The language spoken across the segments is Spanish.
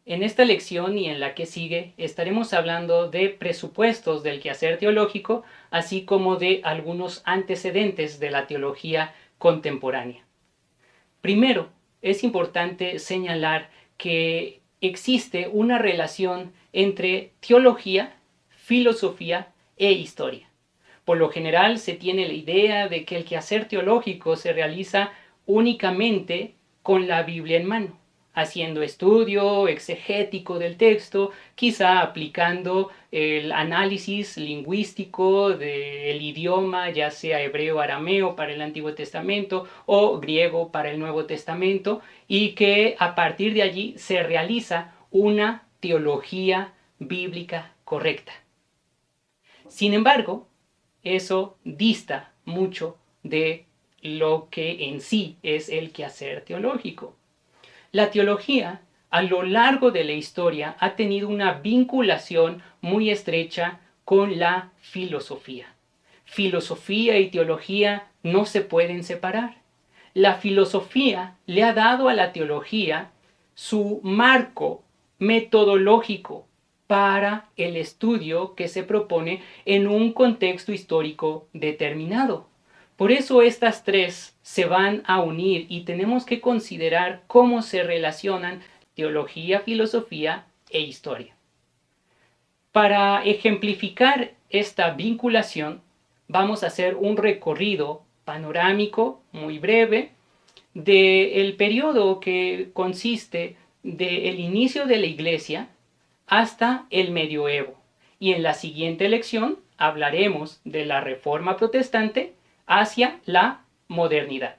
En esta lección y en la que sigue estaremos hablando de presupuestos del quehacer teológico, así como de algunos antecedentes de la teología contemporánea. Primero, es importante señalar que existe una relación entre teología, filosofía e historia. Por lo general se tiene la idea de que el quehacer teológico se realiza únicamente con la Biblia en mano, haciendo estudio exegético del texto, quizá aplicando el análisis lingüístico del idioma, ya sea hebreo, arameo para el Antiguo Testamento o griego para el Nuevo Testamento, y que a partir de allí se realiza una teología bíblica correcta. Sin embargo, eso dista mucho de lo que en sí es el quehacer teológico. La teología, a lo largo de la historia, ha tenido una vinculación muy estrecha con la filosofía. Filosofía y teología no se pueden separar. La filosofía le ha dado a la teología su marco metodológico para el estudio que se propone en un contexto histórico determinado. Por eso estas tres se van a unir y tenemos que considerar cómo se relacionan teología, filosofía e historia. Para ejemplificar esta vinculación, vamos a hacer un recorrido panorámico muy breve del periodo que consiste del inicio de la Iglesia hasta el medioevo. Y en la siguiente lección hablaremos de la Reforma Protestante hacia la modernidad.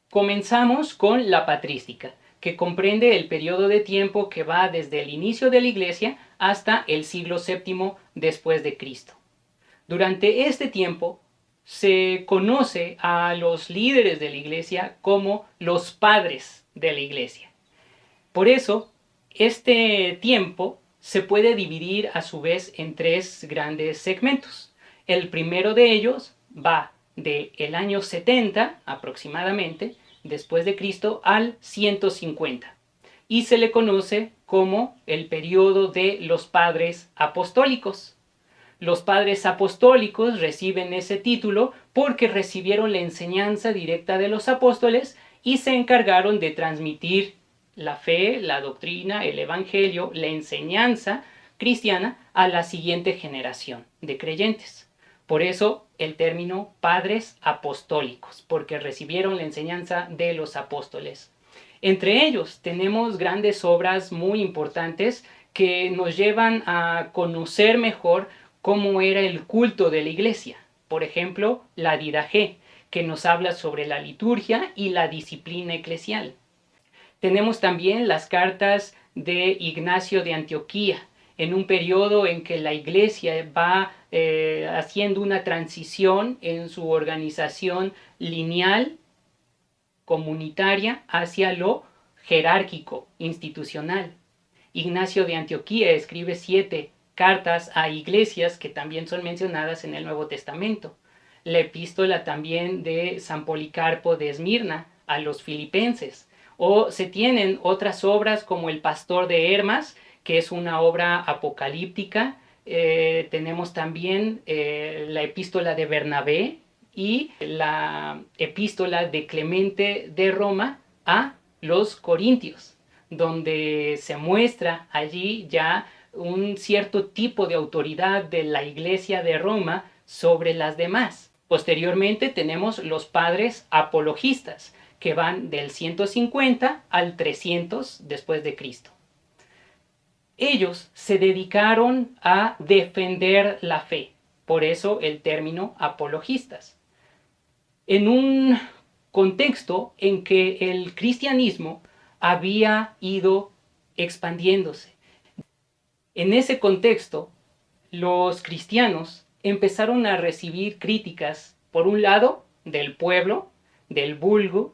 Comenzamos con la patrística, que comprende el periodo de tiempo que va desde el inicio de la Iglesia hasta el siglo VII después de Cristo. Durante este tiempo se conoce a los líderes de la Iglesia como los padres de la Iglesia. Por eso, este tiempo se puede dividir a su vez en tres grandes segmentos. El primero de ellos va del año 70 aproximadamente después de Cristo al 150 y se le conoce como el periodo de los padres apostólicos. Los padres apostólicos reciben ese título porque recibieron la enseñanza directa de los apóstoles y se encargaron de transmitir la fe, la doctrina, el evangelio, la enseñanza cristiana a la siguiente generación de creyentes. Por eso el término padres apostólicos, porque recibieron la enseñanza de los apóstoles. Entre ellos tenemos grandes obras muy importantes que nos llevan a conocer mejor cómo era el culto de la iglesia. Por ejemplo, la Didaché, que nos habla sobre la liturgia y la disciplina eclesial. Tenemos también las cartas de Ignacio de Antioquía, en un periodo en que la iglesia va haciendo una transición en su organización lineal, comunitaria, hacia lo jerárquico, institucional. Ignacio de Antioquía escribe 7 cartas a iglesias que también son mencionadas en el Nuevo Testamento. La epístola también de San Policarpo de Esmirna a los filipenses. O se tienen otras obras como El Pastor de Hermas, que es una obra apocalíptica. Tenemos también la epístola de Bernabé y la epístola de Clemente de Roma a los Corintios, donde se muestra allí ya un cierto tipo de autoridad de la Iglesia de Roma sobre las demás. Posteriormente tenemos los padres apologistas, que van del 150 al 300 después de Cristo. Ellos se dedicaron a defender la fe, por eso el término apologistas. En un contexto en que el cristianismo había ido expandiéndose. En ese contexto, los cristianos empezaron a recibir críticas, por un lado, del pueblo, del vulgo,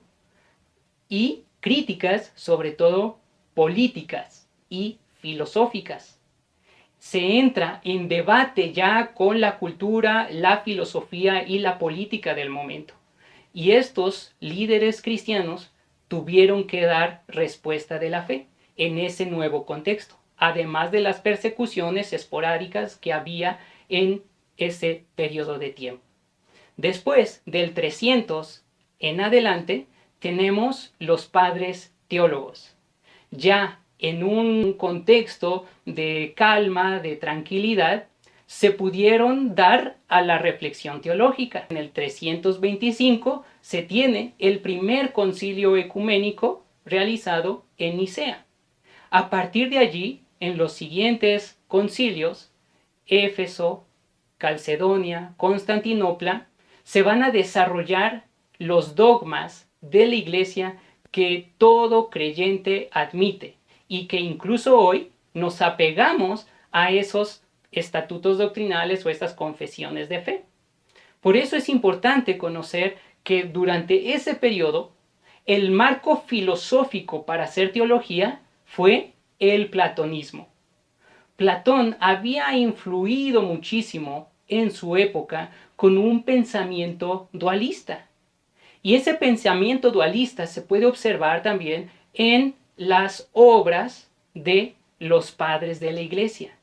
y críticas, sobre todo, políticas y filosóficas. Se entra en debate ya con la cultura, la filosofía y la política del momento. Y estos líderes cristianos tuvieron que dar respuesta de la fe en ese nuevo contexto, además de las persecuciones esporádicas que había en ese periodo de tiempo. Después del 300 en adelante, tenemos los padres teólogos. Ya en un contexto de calma, de tranquilidad, se pudieron dar a la reflexión teológica. En el 325 se tiene el primer concilio ecuménico realizado en Nicea. A partir de allí, en los siguientes concilios, Éfeso, Calcedonia, Constantinopla, se van a desarrollar los dogmas de la Iglesia que todo creyente admite y que incluso hoy nos apegamos a esos estatutos doctrinales o estas confesiones de fe. Por eso es importante conocer que durante ese periodo el marco filosófico para hacer teología fue el platonismo. Platón había influido muchísimo en su época con un pensamiento dualista. Y ese pensamiento dualista se puede observar también en las obras de los padres de la Iglesia,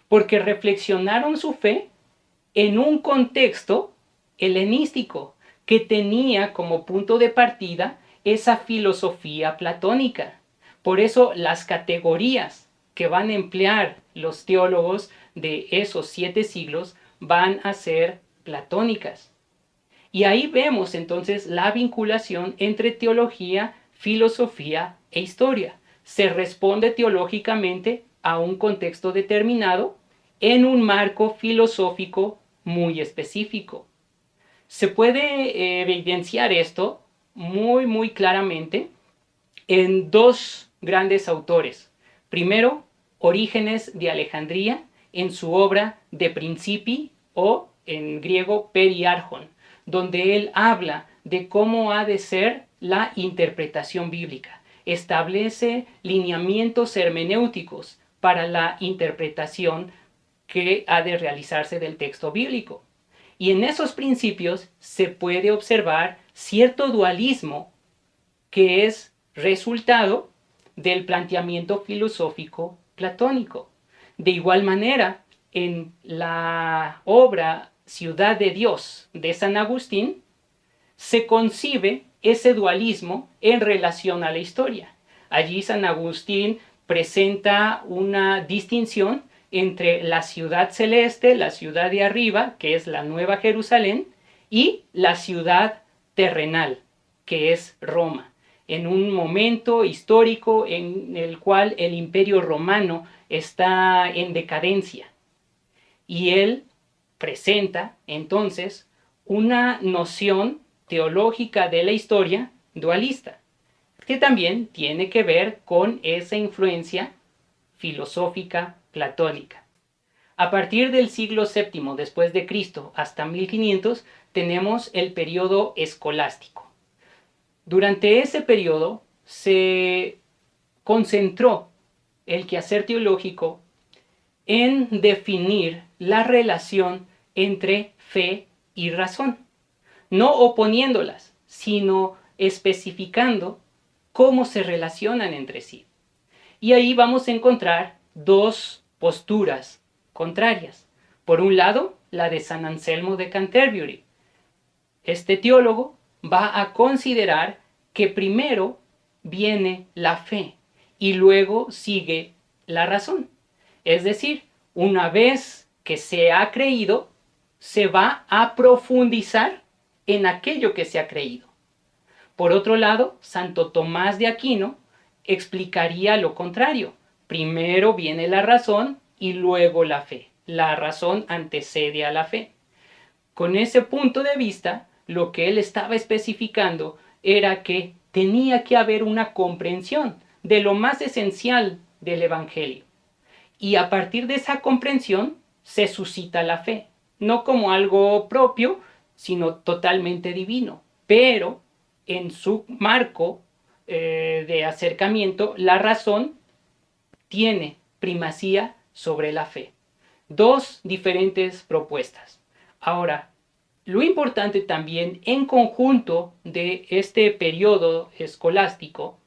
porque reflexionaron su fe en un contexto helenístico que tenía como punto de partida esa filosofía platónica. Por eso las categorías que van a emplear los teólogos de esos 7 siglos van a ser platónicas. Y ahí vemos entonces la vinculación entre teología, filosofía e historia. Se responde teológicamente a un contexto determinado en un marco filosófico muy específico. Se puede evidenciar esto muy claramente en 2 grandes autores. Primero, Orígenes de Alejandría, en su obra De Principii, o en griego Periarchon, donde él habla de cómo ha de ser la interpretación bíblica. Establece lineamientos hermenéuticos para la interpretación que ha de realizarse del texto bíblico. Y en esos principios se puede observar cierto dualismo que es resultado del planteamiento filosófico platónico. De igual manera, en la obra Ciudad de Dios de San Agustín, se concibe ese dualismo en relación a la historia. Allí San Agustín presenta una distinción entre la ciudad celeste, la ciudad de arriba, que es la Nueva Jerusalén, y la ciudad terrenal, que es Roma, en un momento histórico en el cual el Imperio Romano está en decadencia. Y él presenta entonces una noción teológica de la historia dualista, que también tiene que ver con esa influencia filosófica platónica. A partir del siglo VII después de Cristo hasta 1500 tenemos el periodo escolástico. Durante ese periodo se concentró el quehacer teológico en definir la relación entre fe y razón, no oponiéndolas, sino especificando cómo se relacionan entre sí. Y ahí vamos a encontrar 2 posturas contrarias. Por un lado, la de San Anselmo de Canterbury. Este teólogo va a considerar que primero viene la fe y luego sigue la razón. Es decir, una vez que se ha creído, se va a profundizar en aquello que se ha creído. Por otro lado, Santo Tomás de Aquino explicaría lo contrario. Primero viene la razón y luego la fe. La razón antecede a la fe. Con ese punto de vista, lo que él estaba especificando era que tenía que haber una comprensión de lo más esencial del Evangelio. Y a partir de esa comprensión se suscita la fe, no como algo propio, sino totalmente divino. Pero en su marco de acercamiento, la razón tiene primacía sobre la fe. 2 diferentes propuestas. Ahora, lo importante también en conjunto de este periodo escolástico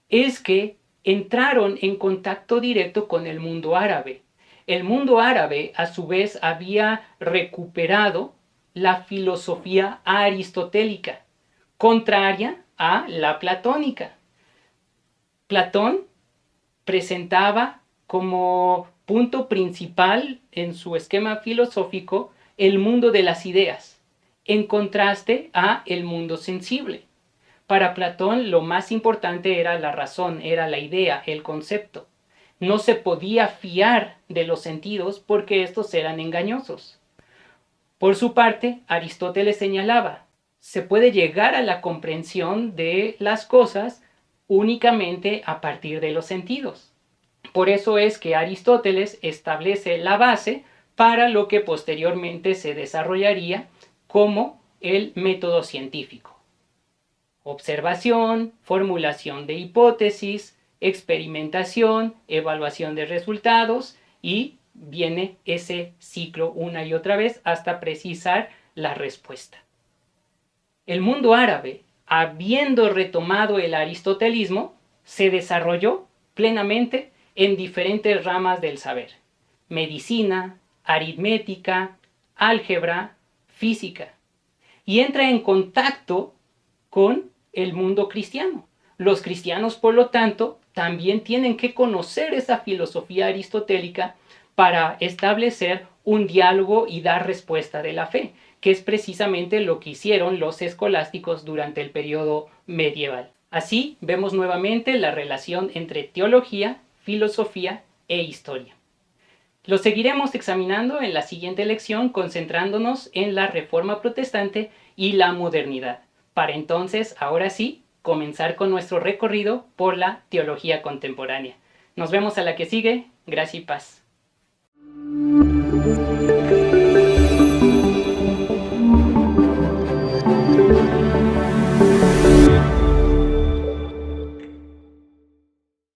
es que entraron en contacto directo con el mundo árabe. El mundo árabe, a su vez, había recuperado la filosofía aristotélica, contraria a la platónica. Platón presentaba como punto principal en su esquema filosófico el mundo de las ideas, en contraste a el mundo sensible. Para Platón lo más importante era la razón, era la idea, el concepto. No se podía fiar de los sentidos porque estos eran engañosos. Por su parte, Aristóteles señalaba, se puede llegar a la comprensión de las cosas únicamente a partir de los sentidos. Por eso es que Aristóteles establece la base para lo que posteriormente se desarrollaría como el método científico. Observación, formulación de hipótesis, experimentación, evaluación de resultados y viene ese ciclo una y otra vez hasta precisar la respuesta. El mundo árabe, habiendo retomado el aristotelismo, se desarrolló plenamente en diferentes ramas del saber: medicina, aritmética, álgebra, física, y entra en contacto con el mundo cristiano. Los cristianos, por lo tanto, también tienen que conocer esa filosofía aristotélica para establecer un diálogo y dar respuesta de la fe, que es precisamente lo que hicieron los escolásticos durante el periodo medieval. Así vemos nuevamente la relación entre teología, filosofía e historia. Lo seguiremos examinando en la siguiente lección, concentrándonos en la Reforma Protestante y la modernidad, para entonces, ahora sí, comenzar con nuestro recorrido por la teología contemporánea. Nos vemos a la que sigue. Gracia y paz.